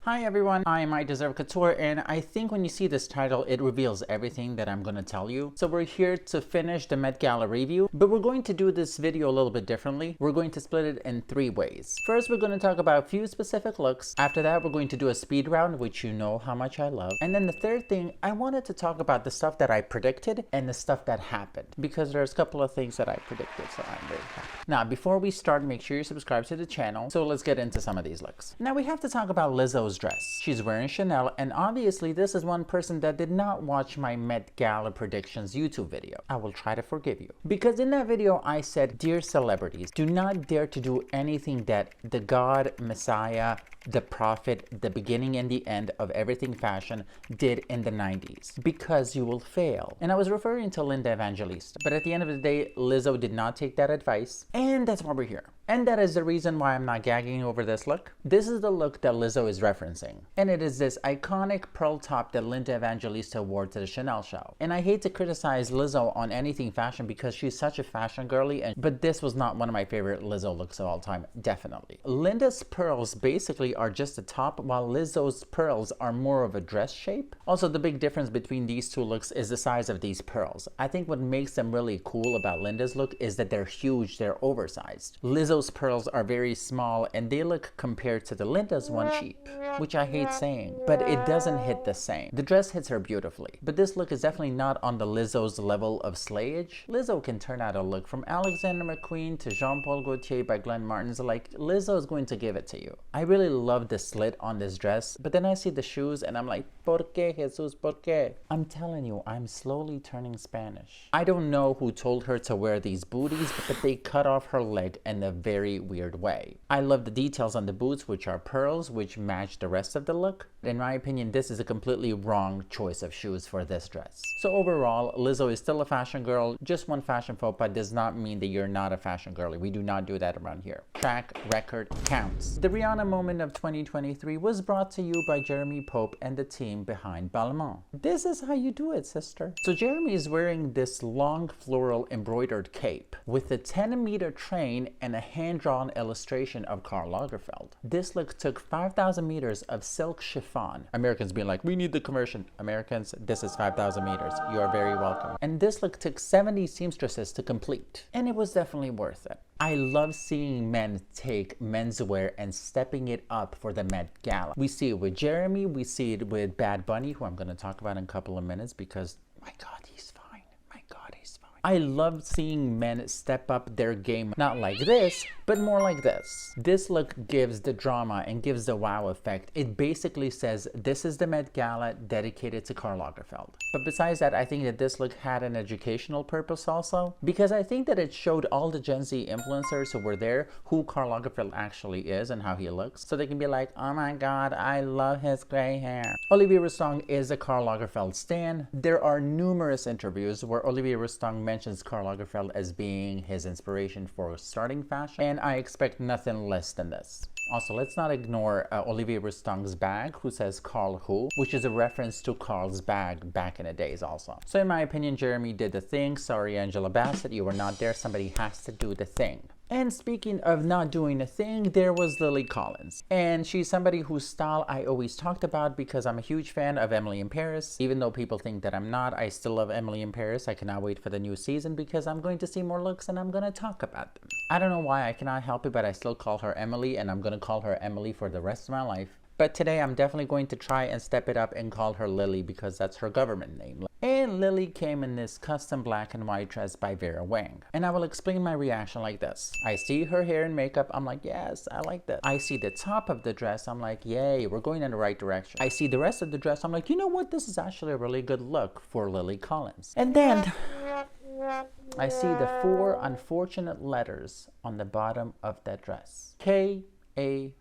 Hi everyone, I'm I Deserve Couture, and I think when you see this title, it reveals everything that I'm going to tell you. So we're here to finish the Met Gala review, but we're going to do this video a little bit differently. We're going to split it in three ways. First, we're going to talk about a few specific looks. After that, we're going to do a speed round, which you know how much I love. And then the third thing, I wanted to talk about the stuff that I predicted and the stuff that happened, because there's a couple of things that I predicted, so I'm very happy. Now, before we start, make sure you subscribe to the channel. So let's get into some of these looks. Now, we have to talk about Lizzo's dress. She's wearing Chanel, and obviously this is one person that did not watch my Met Gala predictions YouTube video. I will try to forgive you, because in that video I said, dear celebrities, do not dare to do anything that the God, Messiah, the prophet, the beginning and the end of everything fashion did in the 90s, because you will fail. And I was referring to Linda Evangelista, but at the end of the day, Lizzo did not take that advice, and that's why we're here. And that is the reason why I'm not gagging over this look. This is the look that Lizzo is referencing. And it is this iconic pearl top that Linda Evangelista wore to the Chanel show. And I hate to criticize Lizzo on anything fashion because she's such a fashion girly, but this was not one of my favorite Lizzo looks of all time, definitely. Linda's pearls basically are just a top, while Lizzo's pearls are more of a dress shape. Also, the big difference between these two looks is the size of these pearls. I think what makes them really cool about Linda's look is that they're huge, they're oversized. Lizzo's pearls are very small, and they look, compared to the Linda's one, cheap, which I hate saying, but it doesn't hit the same. The dress hits her beautifully, but this look is definitely not on the Lizzo's level of slayage. Lizzo can turn out a look from Alexander McQueen to Jean-Paul Gaultier by Glenn Martin's. Like, Lizzo is going to give it to you. I really love the slit on this dress, but then I see the shoes and I'm like, ¿por qué, Jesus, por qué? I'm telling you, I'm slowly turning Spanish. I don't know who told her to wear these booties, but they cut off her leg in a very weird way. I love the details on the boots, which are pearls, which match the rest of the look. In my opinion, this is a completely wrong choice of shoes for this dress. So overall, Lizzo is still a fashion girl. Just one fashion faux pas does not mean that you're not a fashion girly. We do not do that around here. Track record counts. The Rihanna moment of 2023 was brought to you by Jeremy Pope and the team behind Balmain. This is how you do it, sister. So Jeremy is wearing this long floral embroidered cape with a 10-meter train and a hand-drawn illustration of Karl Lagerfeld. This look took 5,000 meters of silk chiffon. Americans being like, we need the conversion. Americans, this is 5,000 meters. You are very welcome. And this look took 70 seamstresses to complete. And it was definitely worth it. I love seeing men take menswear and stepping it up for the Met Gala. We see it with Jeremy, we see it with Bad Bunny, who I'm going to talk about in a couple of minutes because, my God, he's fine. My God, he's fine. I love seeing men step up their game, not like this, but more like this. This look gives the drama and gives the wow effect. It basically says, this is the Met Gala dedicated to Karl Lagerfeld. But besides that, I think that this look had an educational purpose also, because I think that it showed all the Gen Z influencers who were there who Karl Lagerfeld actually is and how he looks. So they can be like, oh my God, I love his gray hair. Olivier Rousteing is a Karl Lagerfeld stan. There are numerous interviews where Olivier Rousteing mentions Karl Lagerfeld as being his inspiration for starting fashion, and I expect nothing less than this. Also, let's not ignore Olivier Rousteing's bag, who says Karl who, which is a reference to Karl's bag back in the days also. So in my opinion, Jeremy did the thing. Sorry, Angela Bassett, you were not there. Somebody has to do the thing. And speaking of not doing a thing, there was Lily Collins. And she's somebody whose style I always talked about because I'm a huge fan of Emily in Paris. Even though people think that I'm not, I still love Emily in Paris. I cannot wait for the new season because I'm going to see more looks and I'm going to talk about them. I don't know why I cannot help it, but I still call her Emily, and I'm going to call her Emily for the rest of my life. But today I'm definitely going to try and step it up and call her Lily because that's her government name. And Lily came in this custom black and white dress by Vera Wang. And I will explain my reaction like this. I see her hair and makeup, I'm like, yes, I like that. I see the top of the dress, I'm like, yay, we're going in the right direction. I see the rest of the dress, I'm like, you know what, this is actually a really good look for Lily Collins. And then I see the 4 unfortunate letters on the bottom of that dress. K-A-R-L.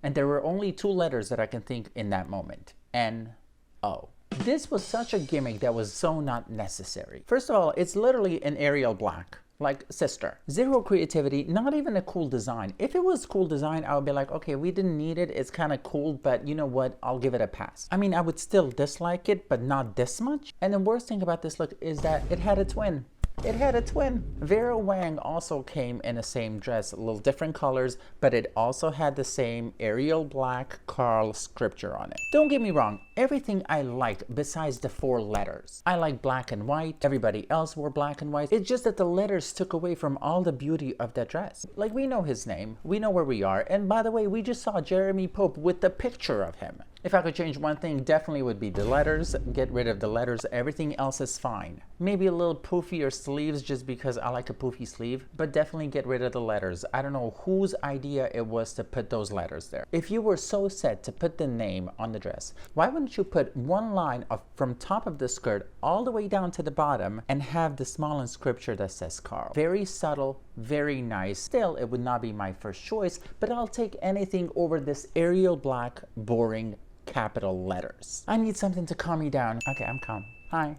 And there were only 2 letters that I can think in that moment. N-O. This was such a gimmick that was so not necessary. First of all, it's literally an Arial black. Like, sister. Zero creativity, not even a cool design. If it was cool design, I would be like, okay, we didn't need it. It's kind of cool, but you know what? I'll give it a pass. I mean, I would still dislike it, but not this much. And the worst thing about this look is that it had a twin. It had a twin. Vera Wang also came in the same dress, a little different colors, but it also had the same Arial black Carl scripture on it. Don't get me wrong, everything I liked besides the 4 letters. I like black and white, everybody else wore black and white. It's just that the letters took away from all the beauty of that dress. Like, we know his name, we know where we are, and by the way, we just saw Jeremy Pope with the picture of him. If I could change one thing, definitely would be the letters. Get rid of the letters, everything else is fine. Maybe a little poofier sleeves just because I like a poofy sleeve, but definitely get rid of the letters. I don't know whose idea it was to put those letters there. If you were so set to put the name on the dress, why wouldn't you put one line from top of the skirt all the way down to the bottom and have the small inscription that says Carl? Very subtle, very nice. Still, it would not be my first choice, but I'll take anything over this Arial black, boring capital letters. I need something to calm me down. Okay, I'm calm. Hi.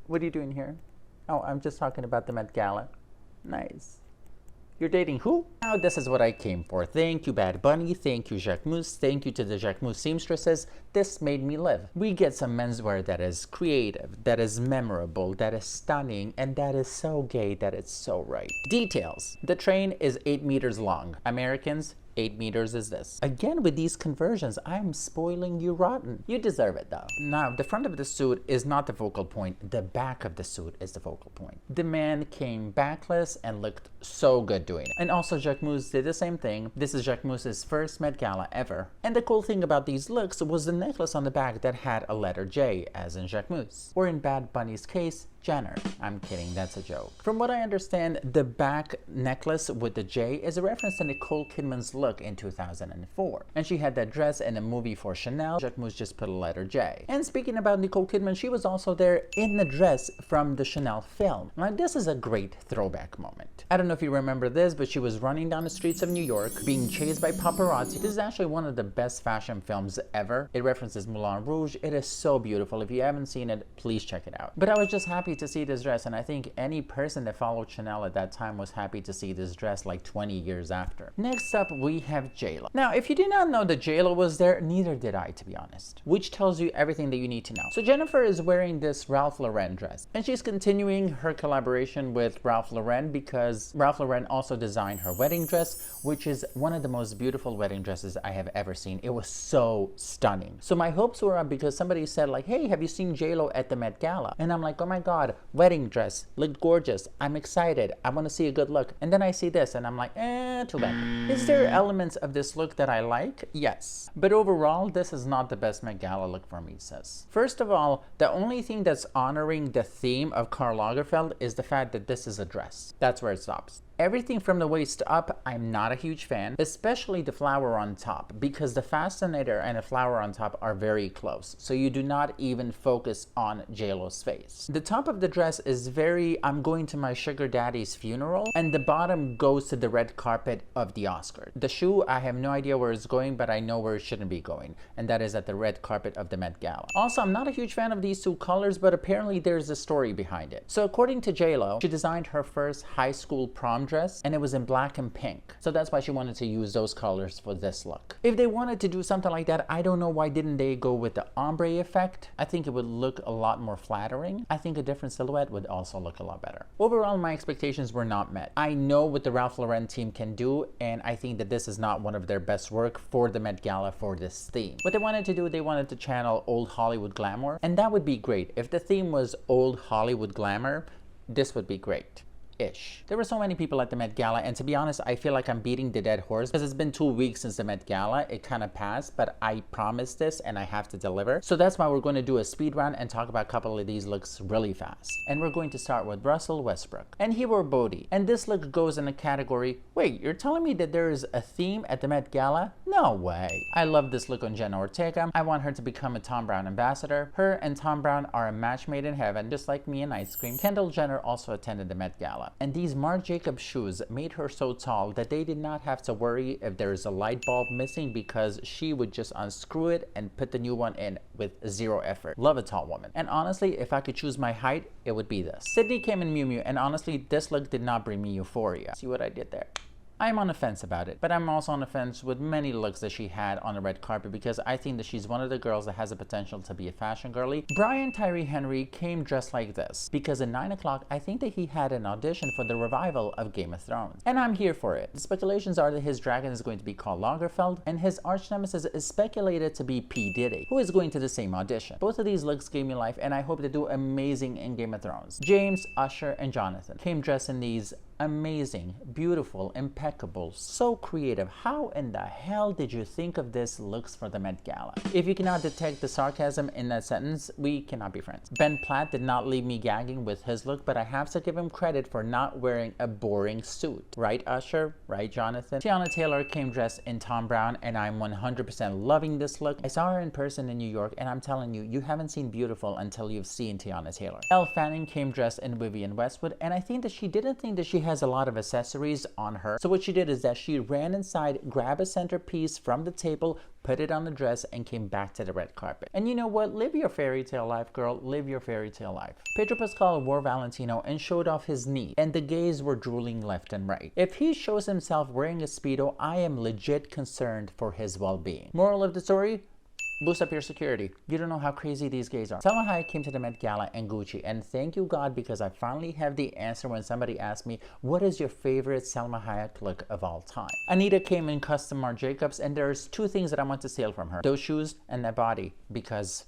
What are you doing here? Oh, I'm just talking about the Met Gala. Nice. You're dating who? Now this is what I came for. Thank you, Bad Bunny. Thank you, Jacquemus. Thank you to the Jacquemus seamstresses. This made me live. We get some menswear that is creative, that is memorable, that is stunning, and that is so gay that it's so right. Details. The train is 8 meters long. Americans, 8 meters is this. Again, with these conversions, I'm spoiling you rotten. You deserve it though. Now, the front of the suit is not the focal point. The back of the suit is the focal point. The man came backless and looked so good doing it. And also Jacquemus did the same thing. This is Jacquemus's first Met Gala ever. And the cool thing about these looks was the necklace on the back that had a letter J, as in Jacquemus. Or in Bad Bunny's case, Jenner. I'm kidding, that's a joke. From what I understand, the back necklace with the J is a reference to Nicole Kidman's look in 2004. And she had that dress in a movie for Chanel. Jacquemus just put a letter J. And speaking about Nicole Kidman, she was also there in the dress from the Chanel film. Now, this is a great throwback moment. I don't know if you remember this, but she was running down the streets of New York, being chased by paparazzi. This is actually one of the best fashion films ever. It references Moulin Rouge. It is so beautiful. If you haven't seen it, please check it out. But I was just happy to see this dress, and I think any person that followed Chanel at that time was happy to see this dress like 20 years after. Next up, we have J-Lo. Now, if you did not know that J-Lo was there, neither did I, to be honest, which tells you everything that you need to know. So Jennifer is wearing this Ralph Lauren dress, and she's continuing her collaboration with Ralph Lauren because Ralph Lauren also designed her wedding dress, which is one of the most beautiful wedding dresses I have ever seen. It was so stunning. So my hopes were up because somebody said like, hey, have you seen J-Lo at the Met Gala? And I'm like, oh my God, wedding dress, looked gorgeous. I'm excited. I want to see a good look. And then I see this and I'm like, too bad. Is there elements of this look that I like? Yes. But overall, this is not the best Met Gala look for me, sis. First of all, the only thing that's honoring the theme of Karl Lagerfeld is the fact that this is a dress. That's where it stops. Everything from the waist up, I'm not a huge fan, especially the flower on top, because the fascinator and the flower on top are very close, so you do not even focus on J-Lo's face. The top of the dress is very, I'm going to my sugar daddy's funeral, and the bottom goes to the red carpet of the Oscars. The shoe, I have no idea where it's going, but I know where it shouldn't be going, and that is at the red carpet of the Met Gala. Also, I'm not a huge fan of these two colors, but apparently there's a story behind it. So according to J-Lo, she designed her first high school prom dress, and it was in black and pink. So that's why she wanted to use those colors for this look. If they wanted to do something like that, I don't know why didn't they go with the ombre effect. I think it would look a lot more flattering. I think a different silhouette would also look a lot better. Overall, my expectations were not met. I know what the Ralph Lauren team can do, and I think that this is not one of their best work for the Met Gala for this theme. What they wanted to do, they wanted to channel old Hollywood glamour, and that would be great. If the theme was old Hollywood glamour, this would be great. There were so many people at the Met Gala, and to be honest, I feel like I'm beating the dead horse because it's been 2 weeks since the Met Gala. It kind of passed, but I promised this and I have to deliver. So that's why we're going to do a speed round and talk about a couple of these looks really fast. And we're going to start with Russell Westbrook. And he wore Bodhi. And this look goes in the category, wait, you're telling me that there is a theme at the Met Gala? No way. I love this look on Jenna Ortega. I want her to become a Thom Browne ambassador. Her and Thom Browne are a match made in heaven, just like me and ice cream. Kendall Jenner also attended the Met Gala. And these Marc Jacobs shoes made her so tall that they did not have to worry if there is a light bulb missing because she would just unscrew it and put the new one in with zero effort. Love a tall woman. And honestly, if I could choose my height, it would be this. Sydney came in Miu Miu, and honestly, this look did not bring me euphoria. See what I did there? I'm on the fence about it, but I'm also on the fence with many looks that she had on the red carpet because I think that she's one of the girls that has the potential to be a fashion girly. Brian Tyree Henry came dressed like this because at 9 o'clock, I think that he had an audition for the revival of Game of Thrones. And I'm here for it. The speculations are that his dragon is going to be called Lagerfeld, and his arch nemesis is speculated to be P. Diddy, who is going to the same audition. Both of these looks gave me life, and I hope they do amazing in Game of Thrones. James, Usher, and Jonathan came dressed in these amazing, beautiful, impeccable, so creative. How in the hell did you think of this looks for the Met Gala? If you cannot detect the sarcasm in that sentence, we cannot be friends. Ben Platt did not leave me gagging with his look, but I have to give him credit for not wearing a boring suit. Right, Usher? Right, Jonathan? Tiana Taylor came dressed in Tom Brown, and I'm 100% loving this look. I saw her in person in New York, and I'm telling you, you haven't seen beautiful until you've seen Tiana Taylor. Elle Fanning came dressed in Vivienne Westwood, and I think that she didn't think that she has a lot of accessories on her. So what she did is that she ran inside, grabbed a centerpiece from the table, put it on the dress, and came back to the red carpet. And you know what? Live your fairy tale life, girl. Live your fairy tale life. Pedro Pascal wore Valentino and showed off his knee, and the gays were drooling left and right. If he shows himself wearing a Speedo, I am legit concerned for his well-being. Moral of the story? Boost up your security. You don't know how crazy these gays are. Salma Hayek came to the Met Gala and Gucci, and thank you God because I finally have the answer when somebody asked me, what is your favorite Salma Hayek look of all time? Anita came in custom Marc Jacobs, and there's two things that I want to steal from her. Those shoes and that body, because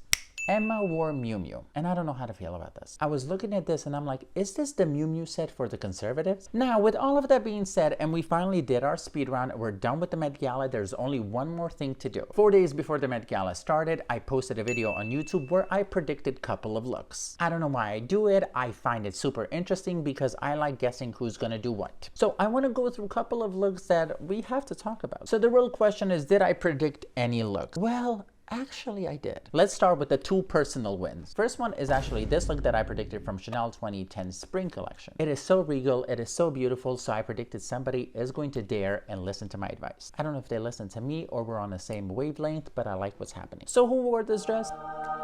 Emma wore Miu Miu, and I don't know how to feel about this. I was looking at this and I'm like, is this the Miu Miu set for the conservatives? Now, with all of that being said, and we finally did our speed round, we're done with the Met Gala, there's only one more thing to do. 4 days before the Met Gala started, I posted a video on YouTube where I predicted a couple of looks. I don't know why I do it, I find it super interesting because I like guessing who's gonna do what. So I wanna go through a couple of looks that we have to talk about. So the real question is, did I predict any looks? Well, actually, I did. Let's start with the two personal wins. First one is actually this look that I predicted from Chanel 2010 Spring Collection. It is so regal, it is so beautiful, so I predicted somebody is going to dare and listen to my advice. I don't know if they listen to me or we're on the same wavelength, but I like what's happening. So who wore this dress?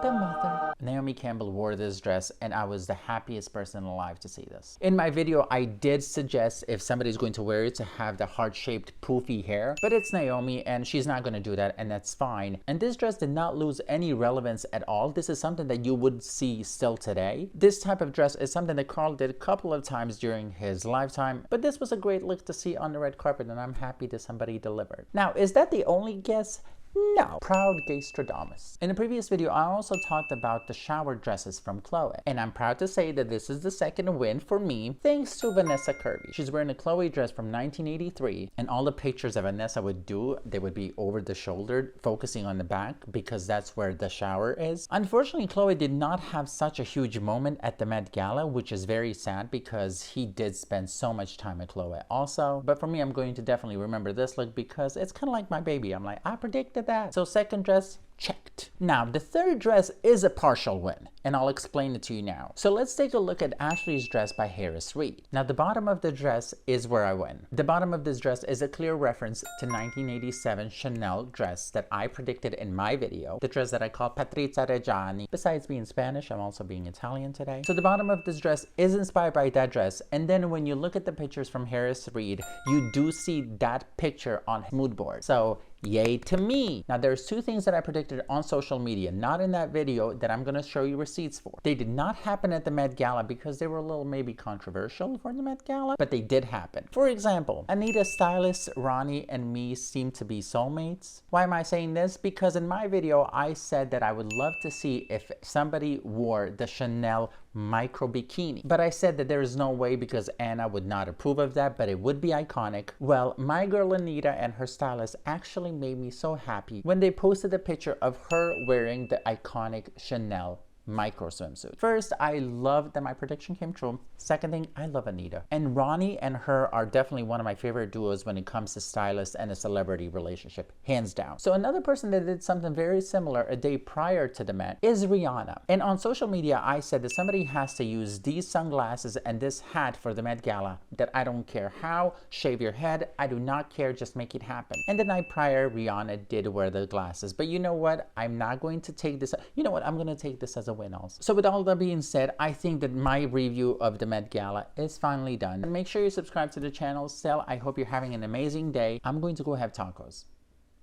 The mother. Naomi Campbell wore this dress, and I was the happiest person alive to see this. In my video, I did suggest if somebody's going to wear it to have the heart-shaped poofy hair, but it's Naomi and she's not going to do that, and that's fine. And this dress did not lose any relevance at all. This is something that you would see still today. This type of dress is something that Carl did a couple of times during his lifetime, but this was a great look to see on the red carpet, and I'm happy that somebody delivered. Now, is that the only guess? No. Proud Gay Stradamus. In the previous video, I also talked about the shower dresses from Chloe, and I'm proud to say that this is the second win for me, thanks to Vanessa Kirby. She's wearing a Chloe dress from 1983, and all the pictures that Vanessa would do, they would be over the shoulder, focusing on the back, because that's where the shower is. Unfortunately, Chloe did not have such a huge moment at the Met Gala, which is very sad because he did spend so much time with Chloe also. But for me, I'm going to definitely remember this look because it's kind of like my baby. I'm like, I predicted that. So second dress, checked. Now, the third dress is a partial win, and I'll explain it to you now. So let's take a look at Ashley's dress by Harris Reed. Now, the bottom of the dress is where I win. The bottom of this dress is a clear reference to 1987 Chanel dress that I predicted in my video, the dress that I call Patrizia Reggiani. Besides being Spanish, I'm also being Italian today. So the bottom of this dress is inspired by that dress, and then when you look at the pictures from Harris Reed, you do see that picture on his mood board. So yay to me. Now, there's two things that I predicted on social media, not in that video, that I'm going to show you receipts for. They did not happen at the Met Gala because they were a little maybe controversial for the Met Gala, but they did happen. For example, Anita's stylist Ronnie and me seem to be soulmates. Why am I saying this? Because in my video, I said that I would love to see if somebody wore the Chanel micro bikini. But I said that there is no way because Anna would not approve of that, but it would be iconic. Well, my girl Anita and her stylist actually made me so happy when they posted a picture of her wearing the iconic Chanel micro swimsuit. First, I love that my prediction came true. Second thing, I love Anita. And Ronnie and her are definitely one of my favorite duos when it comes to stylist and a celebrity relationship, hands down. So another person that did something very similar a day prior to the Met is Rihanna. And on social media, I said that somebody has to use these sunglasses and this hat for the Met Gala, that I don't care how, shave your head, I do not care, just make it happen. And the night prior, Rihanna did wear the glasses. But you know what? I'm not going to take this, you know what? I'm going to take this as a win also. So with all that being said, I think that my review of the Met Gala is finally done. And make sure you subscribe to the channel. Still, I hope you're having an amazing day. I'm going to go have tacos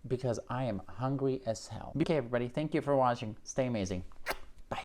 because I am hungry as hell. Okay, everybody, thank you for watching. Stay amazing.